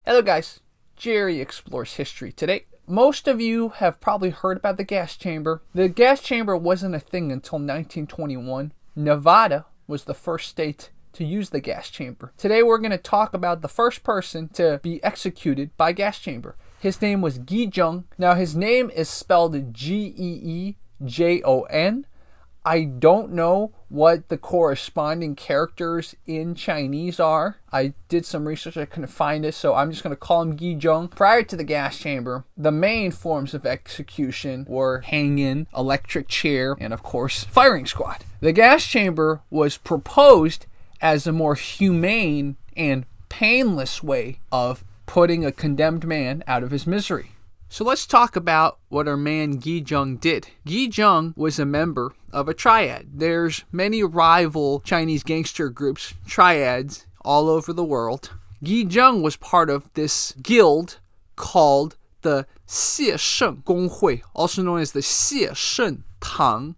Hello guys, Jerry explores history today. Most of you have probably heard about the gas chamber. The gas chamber wasn't a thing until 1921. Nevada was the first state to use the gas chamber. Today we're going to talk about the first person to be executed by gas chamber. His name was Gee Jon. Now his name is spelled G-E-E-J-O-N. I don't know what the corresponding characters in Chinese are. I did some research, I couldn't find it, so I'm just going to call him Gee Jon. Prior to the gas chamber, the main forms of execution were hanging, electric chair, and of course, firing squad. The gas chamber was proposed as a more humane and painless way of putting a condemned man out of his misery. So let's talk about what our man Gee Jon did. Gee Jon was a member of a triad. There's many rival Chinese gangster groups, triads, all over the world. Gee Jon was part of this guild called the Xie Sheng Gonghui, also known as the Xie Sheng Tang,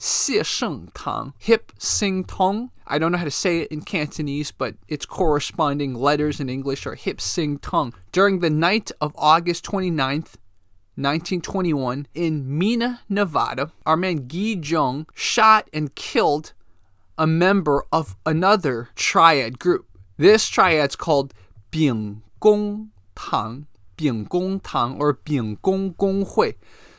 Hip Sing Tong. I don't know how to say it in Cantonese, but its corresponding letters in English are Hip Sing Tong. During the night of August 29th, 1921, in Mena, Nevada, our man Gee Jon shot and killed a member of another triad group. This triad's called Bing Gong Tang, or Bing Gong Gonghui.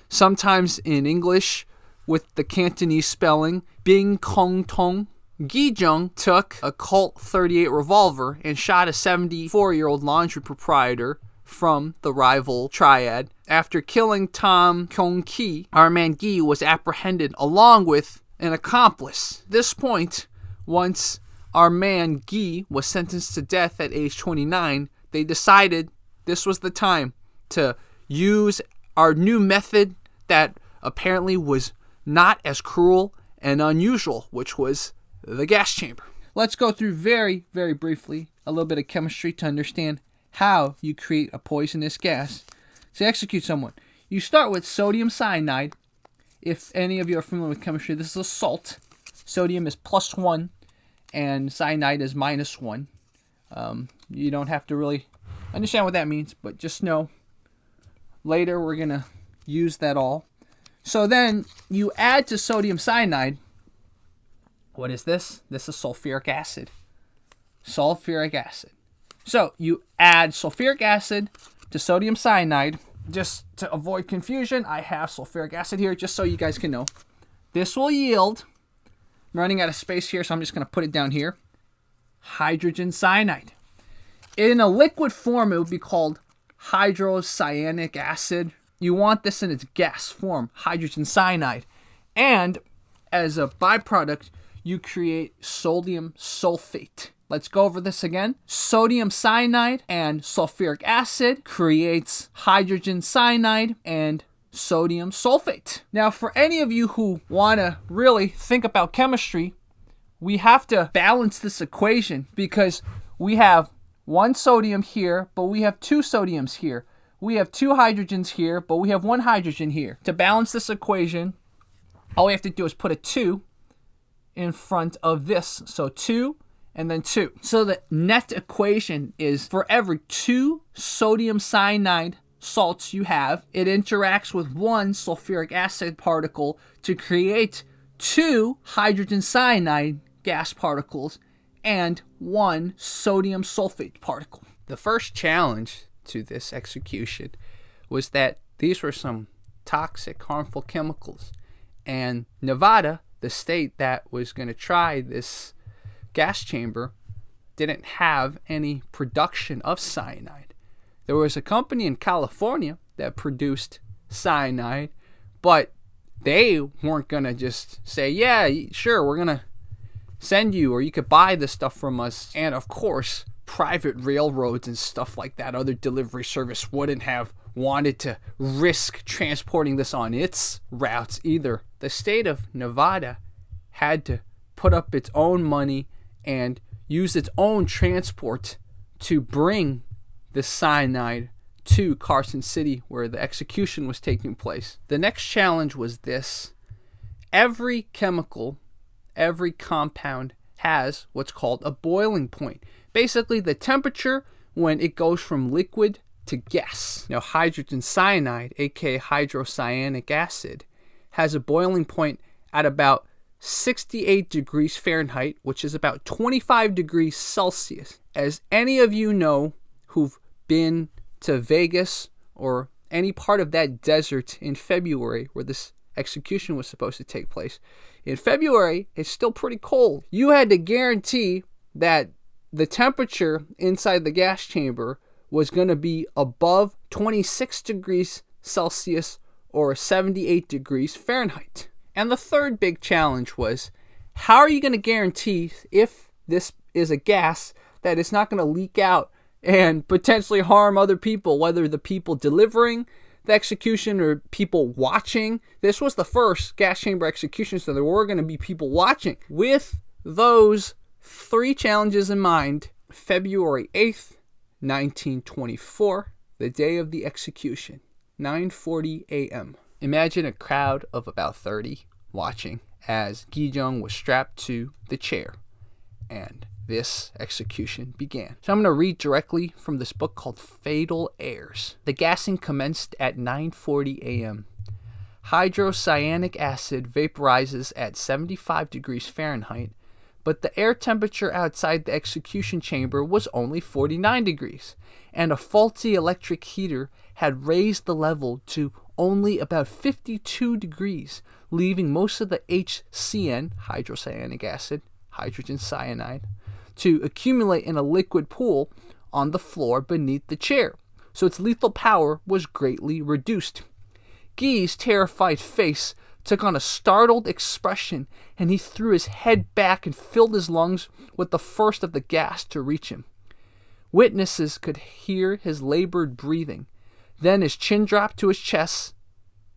Sometimes in English with the Cantonese spelling, Bing Kong Tong. Gee Jon took a Colt 38 revolver and shot a 74-year-old laundry proprietor from the rival triad. After killing Tom Kyung Ki, our man Gee was apprehended along with an accomplice. At this point, once our man Gee was sentenced to death at age 29, they decided this was the time to use our new method that apparently was not as cruel and unusual, which was the gas chamber. Let's go through very, very briefly a little bit of chemistry to understand how you create a poisonous gas to execute someone. You start with sodium cyanide. If any of you are familiar with chemistry, this is a salt. Sodium is +1 and cyanide is -1. You don't have to really understand what that means, but just know later we're going to use that all. So then you add to sodium cyanide. What is this? This is sulfuric acid. Sulfuric acid. So you add sulfuric acid to sodium cyanide. Just to avoid confusion, I have sulfuric acid here just so you guys can know. This will yield, I'm running out of space here, so I'm just going to put it down here, hydrogen cyanide. In a liquid form, it would be called hydrocyanic acid. You want this in its gas form, hydrogen cyanide. And as a byproduct, you create sodium sulfate. Let's go over this again. Sodium cyanide and sulfuric acid creates hydrogen cyanide and sodium sulfate. Now, for any of you who want to really think about chemistry, we have to balance this equation because we have one sodium here, but we have two sodiums here. We have two hydrogens here, but we have one hydrogen here. To balance this equation, all we have to do is put a 2 in front of this. So 2 and then 2. So the net equation is for every 2 sodium cyanide salts you have, it interacts with 1 sulfuric acid particle to create 2 hydrogen cyanide gas particles and 1 sodium sulfate particle. The first challenge to this execution was that these were some toxic, harmful chemicals. And Nevada, the state that was going to try this gas chamber, didn't have any production of cyanide. There was a company in California that produced cyanide, but they weren't going to just say, yeah, sure, we're going to send you, or you could buy this stuff from us. And of course, private railroads and stuff like that, other delivery service wouldn't have wanted to risk transporting this on its routes either. The state of Nevada had to put up its own money and use its own transport to bring the cyanide to Carson City where the execution was taking place. The next challenge was this. Every chemical, every compound has what's called a boiling point. Basically, the temperature when it goes from liquid to guess. Now, hydrogen cyanide, aka hydrocyanic acid, has a boiling point at about 68 degrees Fahrenheit, which is about 25 degrees Celsius. As any of you know who've been to Vegas or any part of that desert in February where this execution was supposed to take place, in February, it's still pretty cold. You had to guarantee that the temperature inside the gas chamber was going to be above 26 degrees Celsius or 78 degrees Fahrenheit. And the third big challenge was, how are you going to guarantee if this is a gas that it's not going to leak out and potentially harm other people, whether the people delivering the execution or people watching? This was the first gas chamber execution, so there were going to be people watching. With those three challenges in mind, February 8th, 1924, the day of the execution, 9:40 a.m. Imagine a crowd of about 30 watching as Gee Jon was strapped to the chair and this execution began. So I'm going to read directly from this book called Fatal Errors. The gassing commenced at 9:40 a.m. Hydrocyanic acid vaporizes at 75 degrees Fahrenheit, but the air temperature outside the execution chamber was only 49 degrees, and a faulty electric heater had raised the level to only about 52 degrees, leaving most of the HCN, hydrocyanic acid, hydrogen cyanide, to accumulate in a liquid pool on the floor beneath the chair, so its lethal power was greatly reduced. Gee's terrified face took on a startled expression, and he threw his head back and filled his lungs with the first of the gas to reach him. Witnesses could hear his labored breathing. Then his chin dropped to his chest.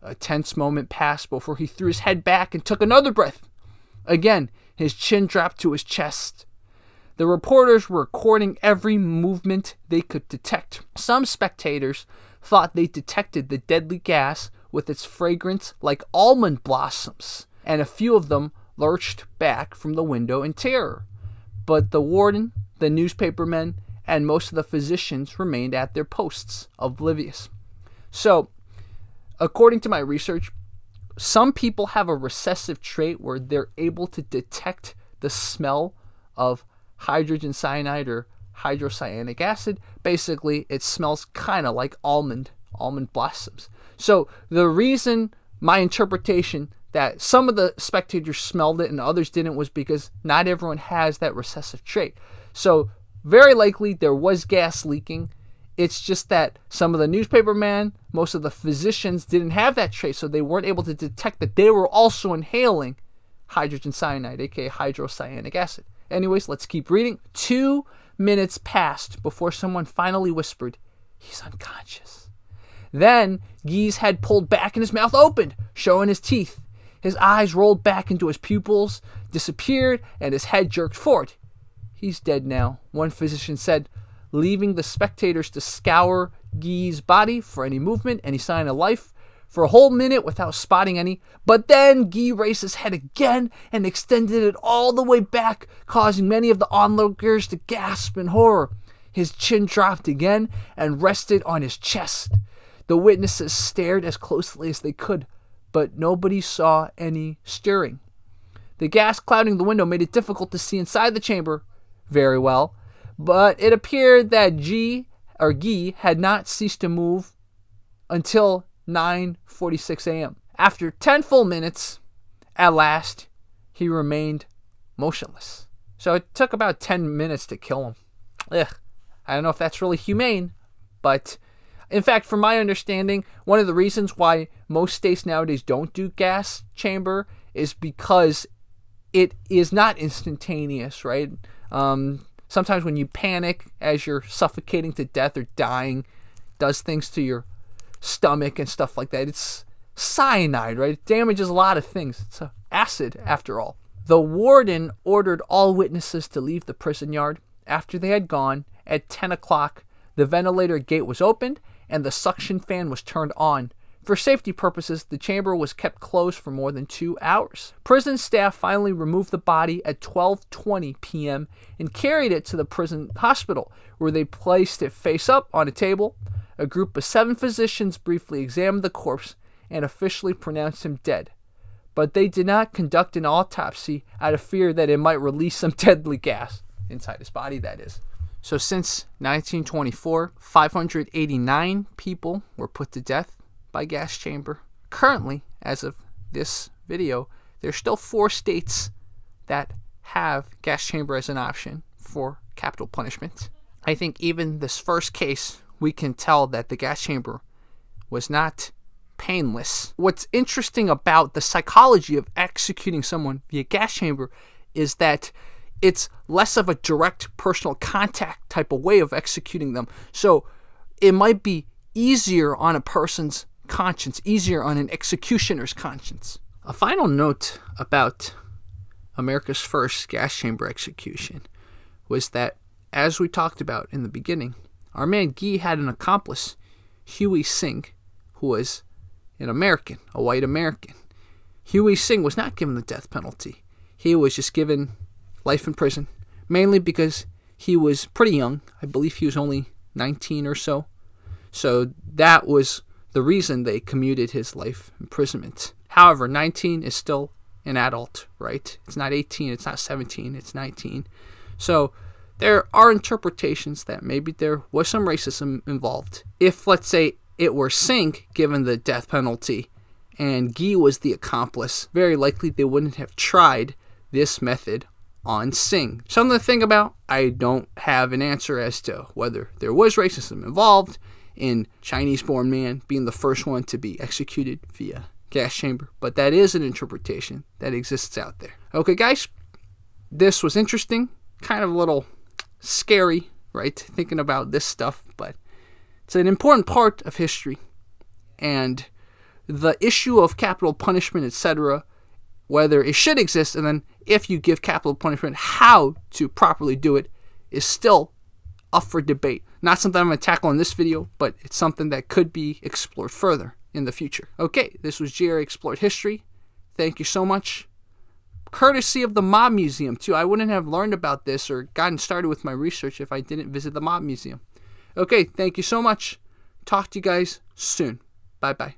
A tense moment passed before he threw his head back and took another breath. Again, his chin dropped to his chest. The reporters were recording every movement they could detect. Some spectators thought they detected the deadly gas with its fragrance like almond blossoms, and a few of them lurched back from the window in terror. But the warden, the newspapermen, and most of the physicians remained at their posts, oblivious. So, according to my research, some people have a recessive trait where they're able to detect the smell of hydrogen cyanide or hydrocyanic acid. Basically, it smells kind of like almond blossoms. So the reason, my interpretation, that some of the spectators smelled it and others didn't was because not everyone has that recessive trait. So very likely there was gas leaking. It's just that some of the newspapermen, most of the physicians didn't have that trait, so they weren't able to detect that they were also inhaling hydrogen cyanide, aka hydrocyanic acid. Anyways, let's keep reading. 2 minutes passed before someone finally whispered, "He's unconscious." Then Gee's head pulled back and his mouth opened, showing his teeth. His eyes rolled back into his pupils, disappeared, and his head jerked forward. "He's dead now," one physician said, leaving the spectators to scour Gee's body for any movement, any sign of life, for a whole minute without spotting any. But then Gee raised his head again and extended it all the way back, causing many of the onlookers to gasp in horror. His chin dropped again and rested on his chest. The witnesses stared as closely as they could, but nobody saw any stirring. The gas clouding the window made it difficult to see inside the chamber very well, but it appeared that Gee had not ceased to move until 9:46 a.m. After 10 full minutes, at last, he remained motionless. So it took about 10 minutes to kill him. I don't know if that's really humane, but in fact, from my understanding, one of the reasons why most states nowadays don't do gas chamber is because it is not instantaneous, right? Sometimes when you panic as you're suffocating to death or dying, does things to your stomach and stuff like that. It's cyanide, right? It damages a lot of things. It's acid, after all. The warden ordered all witnesses to leave the prison yard. After they had gone, at 10 o'clock, the ventilator gate was opened and the suction fan was turned on. For safety purposes, the chamber was kept closed for more than 2 hours. Prison staff finally removed the body at 12:20 p.m. and carried it to the prison hospital, where they placed it face up on a table. A group of 7 physicians briefly examined the corpse and officially pronounced him dead, but they did not conduct an autopsy out of fear that it might release some deadly gas inside his body, that is. So since 1924, 589 people were put to death by gas chamber. Currently, as of this video, there's still 4 states that have gas chamber as an option for capital punishment. I think even this first case, we can tell that the gas chamber was not painless. What's interesting about the psychology of executing someone via gas chamber is that it's less of a direct personal contact type of way of executing them. So it might be easier on a person's conscience, easier on an executioner's conscience. A final note about America's first gas chamber execution was that, as we talked about in the beginning, our man Gee had an accomplice, Huey Singh, who was an American, a white American. Huey Singh was not given the death penalty. He was just given life in prison, mainly because he was pretty young. I believe he was only 19 or so. So that was the reason they commuted his life imprisonment. However, 19 is still an adult, right? It's not 18, it's not 17, it's 19. So there are interpretations that maybe there was some racism involved. If, let's say, it were Singh given the death penalty and Gee was the accomplice, very likely they wouldn't have tried this method on Singh. Something to think about. I don't have an answer as to whether there was racism involved in Chinese-born man being the first one to be executed via gas chamber, but that is an interpretation that exists out there. Okay, guys, this was interesting, kind of a little scary, right, thinking about this stuff, but it's an important part of history, and the issue of capital punishment, etc., whether it should exist, and then if you give capital punishment, how to properly do it, is still up for debate. Not something I'm going to tackle in this video, but it's something that could be explored further in the future. Okay, this was Jerry Explored History. Thank you so much. Courtesy of the Mob Museum, too. I wouldn't have learned about this or gotten started with my research if I didn't visit the Mob Museum. Okay, thank you so much. Talk to you guys soon. Bye-bye.